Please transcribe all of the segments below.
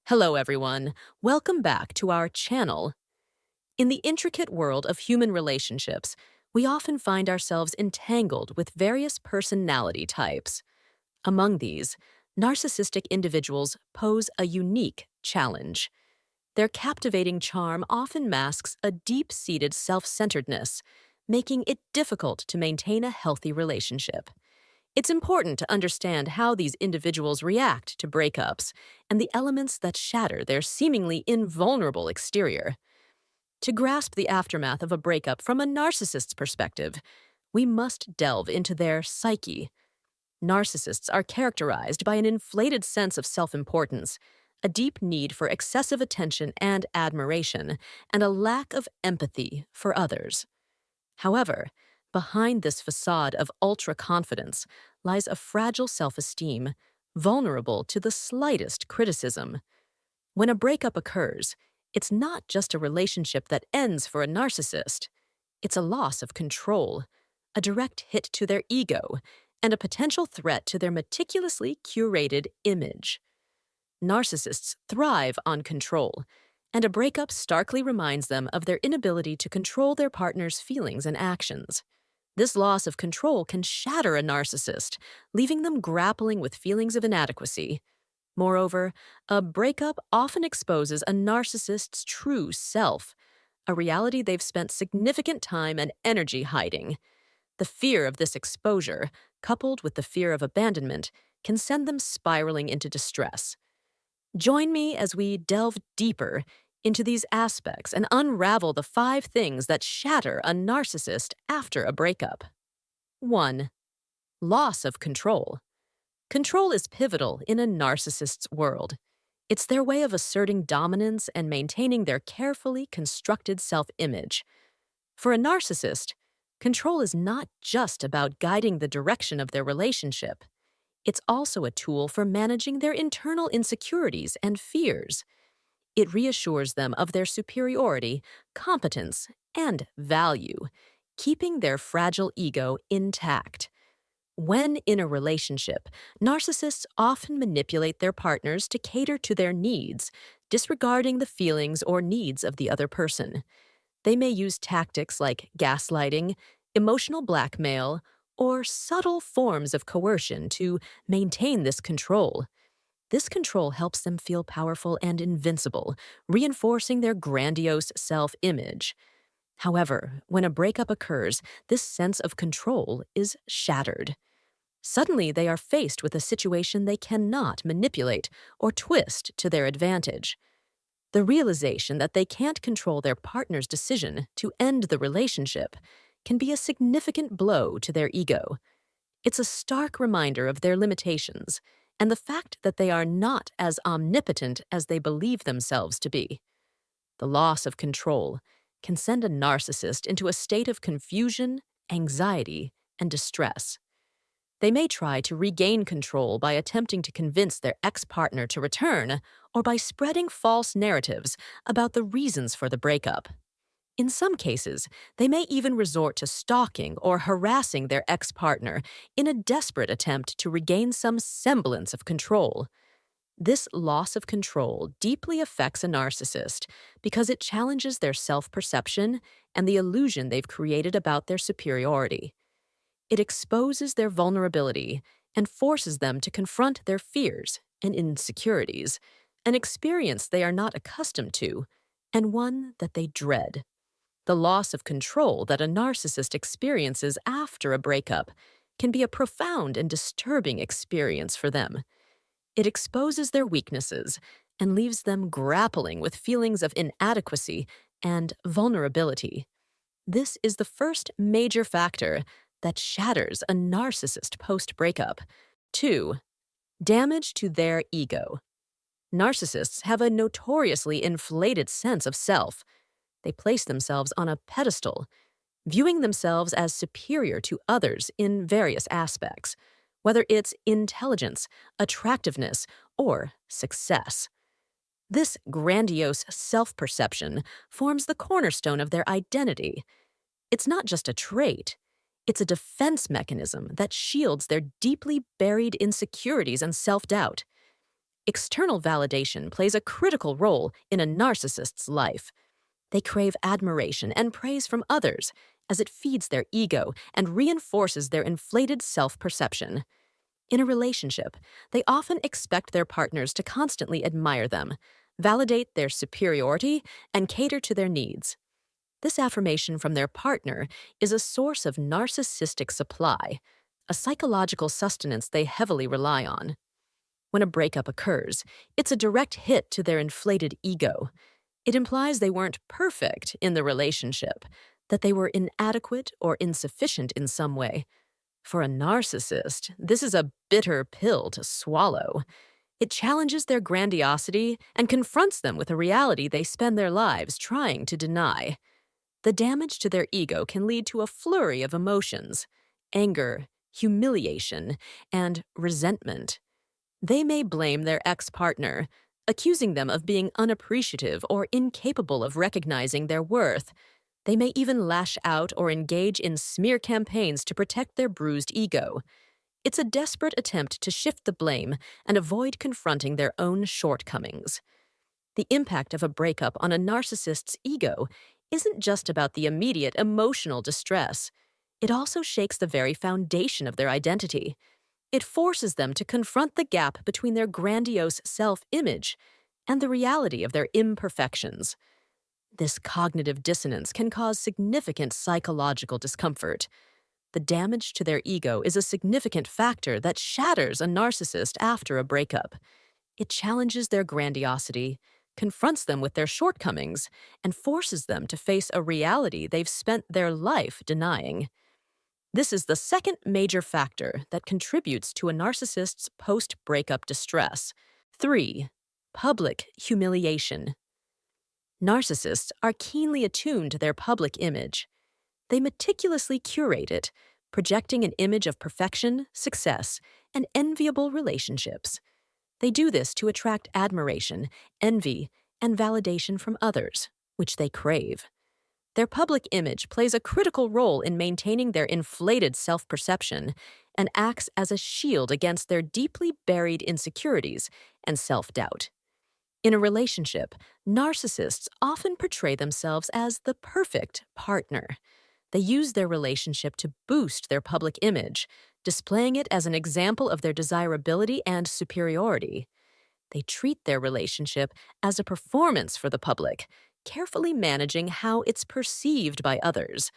Hello, everyone. Welcome back to our channel. In the intricate world of human relationships, we often find ourselves entangled with various personality types. Among these, narcissistic individuals pose a unique challenge. Their captivating charm often masks a deep-seated self-centeredness, making it difficult to maintain a healthy relationship. It's important to understand how these individuals react to breakups and the elements that shatter their seemingly invulnerable exterior. To grasp the aftermath of a breakup from a narcissist's perspective, we must delve into their psyche. Narcissists are characterized by an inflated sense of self-importance, a deep need for excessive attention and admiration, and a lack of empathy for others. However, behind this facade of ultra-confidence lies a fragile self-esteem, vulnerable to the slightest criticism. When a breakup occurs, it's not just a relationship that ends for a narcissist. It's a loss of control, a direct hit to their ego, and a potential threat to their meticulously curated image. Narcissists thrive on control, and a breakup starkly reminds them of their inability to control their partner's feelings and actions. This loss of control can shatter a narcissist, leaving them grappling with feelings of inadequacy. Moreover, a breakup often exposes a narcissist's true self, a reality they've spent significant time and energy hiding. The fear of this exposure, coupled with the fear of abandonment, can send them spiraling into distress. Join me as we delve deeper into these aspects and unravel the 5 things that shatter a narcissist after a breakup. 1. Loss of control. Control is pivotal in a narcissist's world. It's their way of asserting dominance and maintaining their carefully constructed self-image. For a narcissist, control is not just about guiding the direction of their relationship. It's also a tool for managing their internal insecurities and fears. It reassures them of their superiority, competence, and value, keeping their fragile ego intact. When in a relationship, narcissists often manipulate their partners to cater to their needs, disregarding the feelings or needs of the other person. They may use tactics like gaslighting, emotional blackmail, or subtle forms of coercion to maintain this control. This control helps them feel powerful and invincible, reinforcing their grandiose self-image. However, when a breakup occurs, this sense of control is shattered. Suddenly, they are faced with a situation they cannot manipulate or twist to their advantage. The realization that they can't control their partner's decision to end the relationship can be a significant blow to their ego. It's a stark reminder of their limitations and the fact that they are not as omnipotent as they believe themselves to be. The loss of control can send a narcissist into a state of confusion, anxiety, and distress. They may try to regain control by attempting to convince their ex-partner to return or by spreading false narratives about the reasons for the breakup. In some cases, they may even resort to stalking or harassing their ex-partner in a desperate attempt to regain some semblance of control. This loss of control deeply affects a narcissist because it challenges their self-perception and the illusion they've created about their superiority. It exposes their vulnerability and forces them to confront their fears and insecurities, an experience they are not accustomed to and one that they dread. The loss of control that a narcissist experiences after a breakup can be a profound and disturbing experience for them. It exposes their weaknesses and leaves them grappling with feelings of inadequacy and vulnerability. This is the first major factor that shatters a narcissist post-breakup. 2. Damage to their ego. Narcissists have a notoriously inflated sense of self. They place themselves on a pedestal, viewing themselves as superior to others in various aspects, whether it's intelligence, attractiveness, or success. This grandiose self-perception forms the cornerstone of their identity. It's not just a trait, it's a defense mechanism that shields their deeply buried insecurities and self-doubt. External validation plays a critical role in a narcissist's life. They crave admiration and praise from others, as it feeds their ego and reinforces their inflated self-perception. In a relationship, they often expect their partners to constantly admire them, validate their superiority, and cater to their needs. This affirmation from their partner is a source of narcissistic supply, a psychological sustenance they heavily rely on. When a breakup occurs, it's a direct hit to their inflated ego. It implies they weren't perfect in the relationship, that they were inadequate or insufficient in some way. For a narcissist, this is a bitter pill to swallow. It challenges their grandiosity and confronts them with a reality they spend their lives trying to deny. The damage to their ego can lead to a flurry of emotions: anger, humiliation, and resentment. They may blame their ex-partner, accusing them of being unappreciative or incapable of recognizing their worth. They may even lash out or engage in smear campaigns to protect their bruised ego. It's a desperate attempt to shift the blame and avoid confronting their own shortcomings. The impact of a breakup on a narcissist's ego isn't just about the immediate emotional distress. It also shakes the very foundation of their identity. It forces them to confront the gap between their grandiose self-image and the reality of their imperfections. This cognitive dissonance can cause significant psychological discomfort. The damage to their ego is a significant factor that shatters a narcissist after a breakup. It challenges their grandiosity, confronts them with their shortcomings, and forces them to face a reality they've spent their life denying. This is the second major factor that contributes to a narcissist's post-breakup distress. 3. Public humiliation. Narcissists are keenly attuned to their public image. They meticulously curate it, projecting an image of perfection, success, and enviable relationships. They do this to attract admiration, envy, and validation from others, which they crave. Their public image plays a critical role in maintaining their inflated self-perception and acts as a shield against their deeply buried insecurities and self-doubt. In a relationship, narcissists often portray themselves as the perfect partner. They use their relationship to boost their public image, displaying it as an example of their desirability and superiority. They treat their relationship as a performance for the public, carefully managing how it's perceived by others.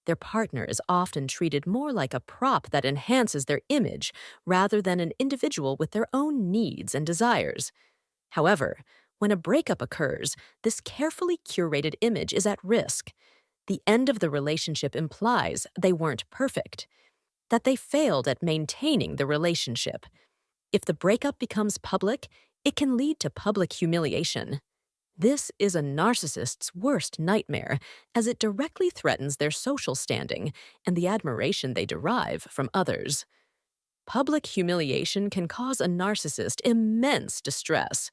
Their partner is often treated more like a prop that enhances their image rather than an individual with their own needs and desires. However, when a breakup occurs, this carefully curated image is at risk. The end of the relationship implies they weren't perfect, that they failed at maintaining the relationship. If the breakup becomes public, it can lead to public humiliation. This is a narcissist's worst nightmare, as it directly threatens their social standing and the admiration they derive from others. Public humiliation can cause a narcissist immense distress.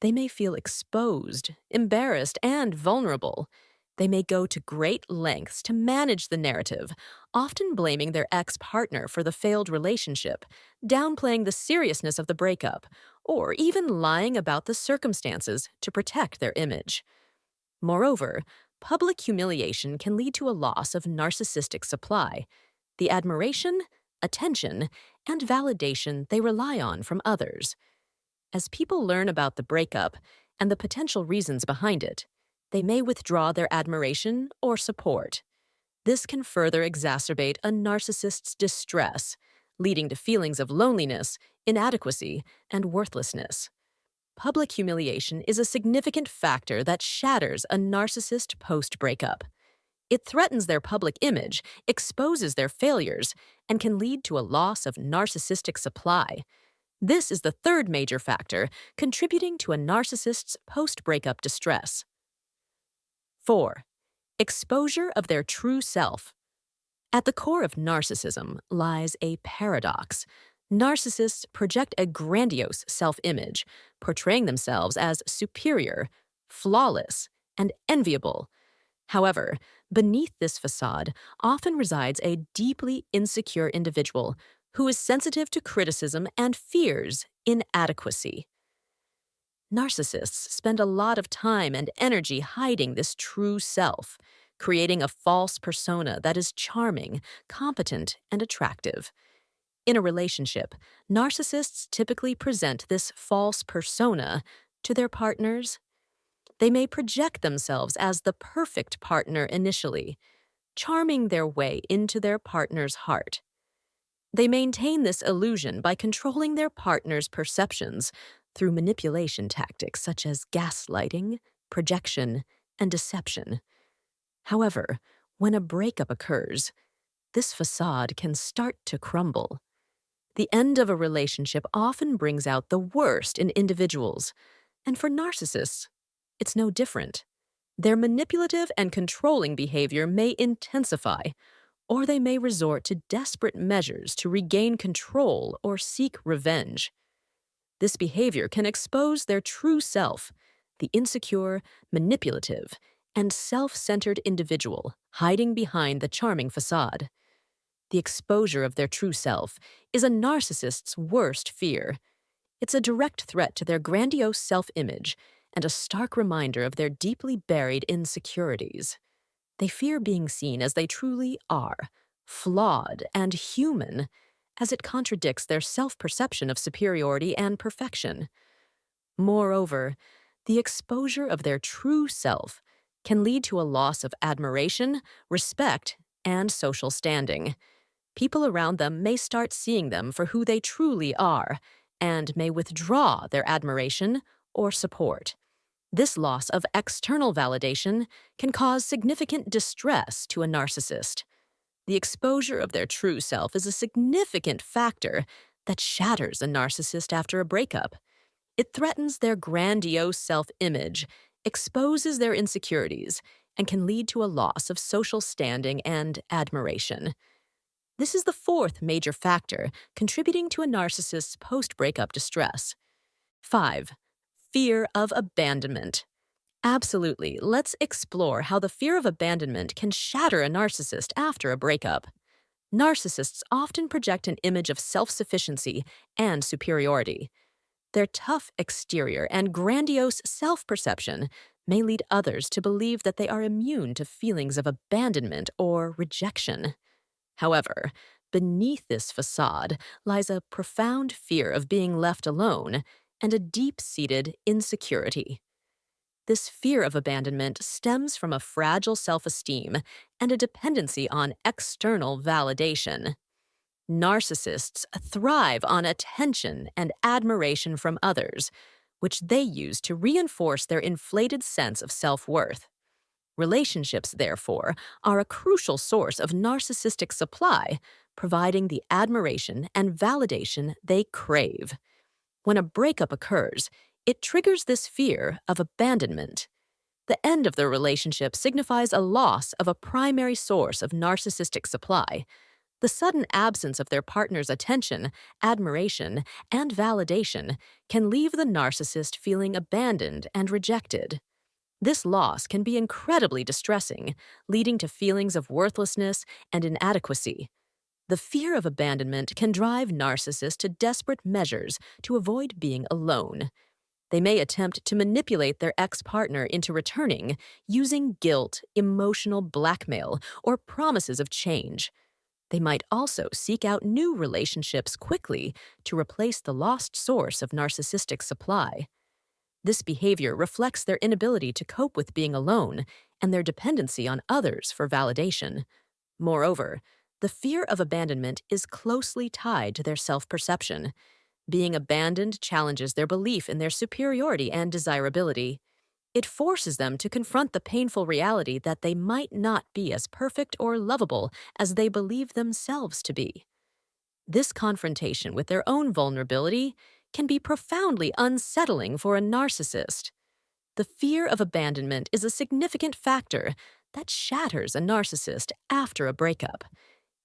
They may feel exposed, embarrassed, and vulnerable. They may go to great lengths to manage the narrative, often blaming their ex-partner for the failed relationship, downplaying the seriousness of the breakup, or even lying about the circumstances to protect their image. Moreover, public humiliation can lead to a loss of narcissistic supply, the admiration, attention, and validation they rely on from others. As people learn about the breakup and the potential reasons behind it, they may withdraw their admiration or support. This can further exacerbate a narcissist's distress, leading to feelings of loneliness, inadequacy, and worthlessness. Public humiliation is a significant factor that shatters a narcissist post-breakup. It threatens their public image, exposes their failures, and can lead to a loss of narcissistic supply. This is the third major factor contributing to a narcissist's post-breakup distress. 4. Exposure of their true self. At the core of narcissism lies a paradox. Narcissists project a grandiose self-image, portraying themselves as superior, flawless, and enviable. However, beneath this facade often resides a deeply insecure individual who is sensitive to criticism and fears inadequacy. Narcissists spend a lot of time and energy hiding this true self, creating a false persona that is charming, competent, and attractive. In a relationship, narcissists typically present this false persona to their partners. They may project themselves as the perfect partner initially, charming their way into their partner's heart. They maintain this illusion by controlling their partner's perceptions through manipulation tactics such as gaslighting, projection, and deception. However, when a breakup occurs, this facade can start to crumble. The end of a relationship often brings out the worst in individuals, and for narcissists, it's no different. Their manipulative and controlling behavior may intensify, or they may resort to desperate measures to regain control or seek revenge. This behavior can expose their true self, the insecure, manipulative, and self-centered individual hiding behind the charming facade. The exposure of their true self is a narcissist's worst fear. It's a direct threat to their grandiose self-image and a stark reminder of their deeply buried insecurities. They fear being seen as they truly are, flawed and human, as it contradicts their self-perception of superiority and perfection. Moreover, the exposure of their true self can lead to a loss of admiration, respect, and social standing. People around them may start seeing them for who they truly are and may withdraw their admiration or support. This loss of external validation can cause significant distress to a narcissist. The exposure of their true self is a significant factor that shatters a narcissist after a breakup. It threatens their grandiose self-image, exposes their insecurities, and can lead to a loss of social standing and admiration. This is the fourth major factor contributing to a narcissist's post-breakup distress. 5. Fear of abandonment. Absolutely. Let's explore how the fear of abandonment can shatter a narcissist after a breakup. Narcissists often project an image of self-sufficiency and superiority. Their tough exterior and grandiose self-perception may lead others to believe that they are immune to feelings of abandonment or rejection. However, beneath this facade lies a profound fear of being left alone and a deep-seated insecurity. This fear of abandonment stems from a fragile self-esteem and a dependency on external validation. Narcissists thrive on attention and admiration from others, which they use to reinforce their inflated sense of self-worth. Relationships, therefore, are a crucial source of narcissistic supply, providing the admiration and validation they crave. When a breakup occurs, it triggers this fear of abandonment. The end of the relationship signifies a loss of a primary source of narcissistic supply. The sudden absence of their partner's attention, admiration, and validation can leave the narcissist feeling abandoned and rejected. This loss can be incredibly distressing, leading to feelings of worthlessness and inadequacy. The fear of abandonment can drive narcissists to desperate measures to avoid being alone. They may attempt to manipulate their ex-partner into returning using guilt, emotional blackmail, or promises of change. They might also seek out new relationships quickly to replace the lost source of narcissistic supply. This behavior reflects their inability to cope with being alone and their dependency on others for validation. Moreover, the fear of abandonment is closely tied to their self-perception. Being abandoned challenges their belief in their superiority and desirability. It forces them to confront the painful reality that they might not be as perfect or lovable as they believe themselves to be. This confrontation with their own vulnerability can be profoundly unsettling for a narcissist. The fear of abandonment is a significant factor that shatters a narcissist after a breakup.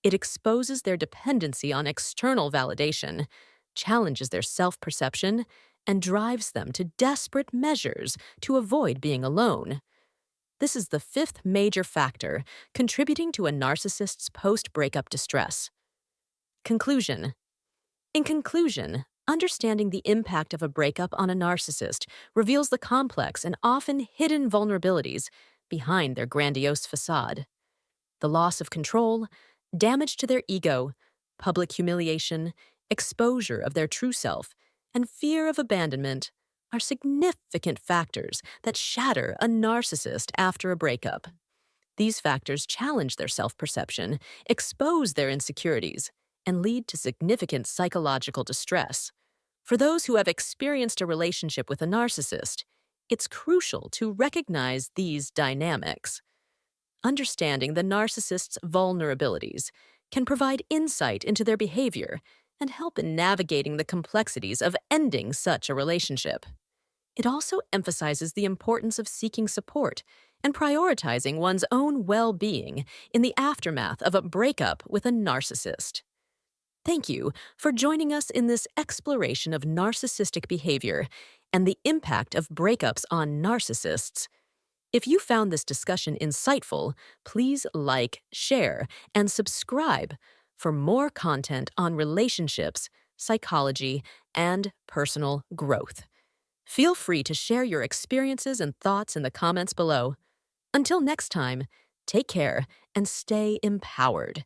It exposes their dependency on external validation, challenges their self-perception, and drives them to desperate measures to avoid being alone. This is the fifth major factor contributing to a narcissist's post-breakup distress. Conclusion. In conclusion, Understanding the impact of a breakup on a narcissist reveals the complex and often hidden vulnerabilities behind their grandiose facade. The loss of control, damage to their ego, public humiliation, exposure of their true self, and fear of abandonment are significant factors that shatter a narcissist after a breakup. These factors challenge their self perception, expose their insecurities, and lead to significant psychological distress. For those who have experienced a relationship with a narcissist, it's crucial to recognize these dynamics. Understanding the narcissist's vulnerabilities can provide insight into their behavior and help in navigating the complexities of ending such a relationship. It also emphasizes the importance of seeking support and prioritizing one's own well-being in the aftermath of a breakup with a narcissist. Thank you for joining us in this exploration of narcissistic behavior and the impact of breakups on narcissists. If you found this discussion insightful, please like, share, and subscribe for more content on relationships, psychology, and personal growth. Feel free to share your experiences and thoughts in the comments below. Until next time, take care and stay empowered.